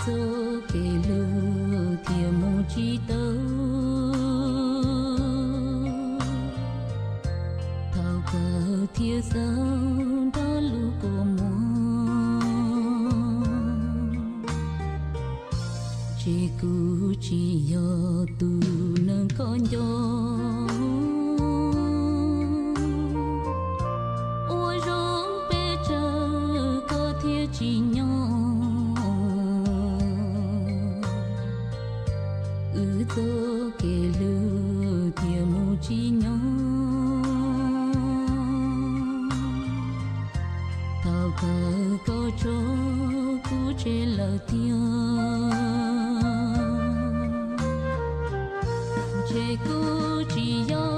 cho cái lư thiệp mong chi tớ thao cờ thiệp sao đó lu của mong chỉ cứ chỉ do tu nâng con gió ôi rong bé chờ có thiệp chỉ nhau cho cái lư thiệp mong chi nhau thao cờ có cho cú chế lời tiếng chế cú chỉ do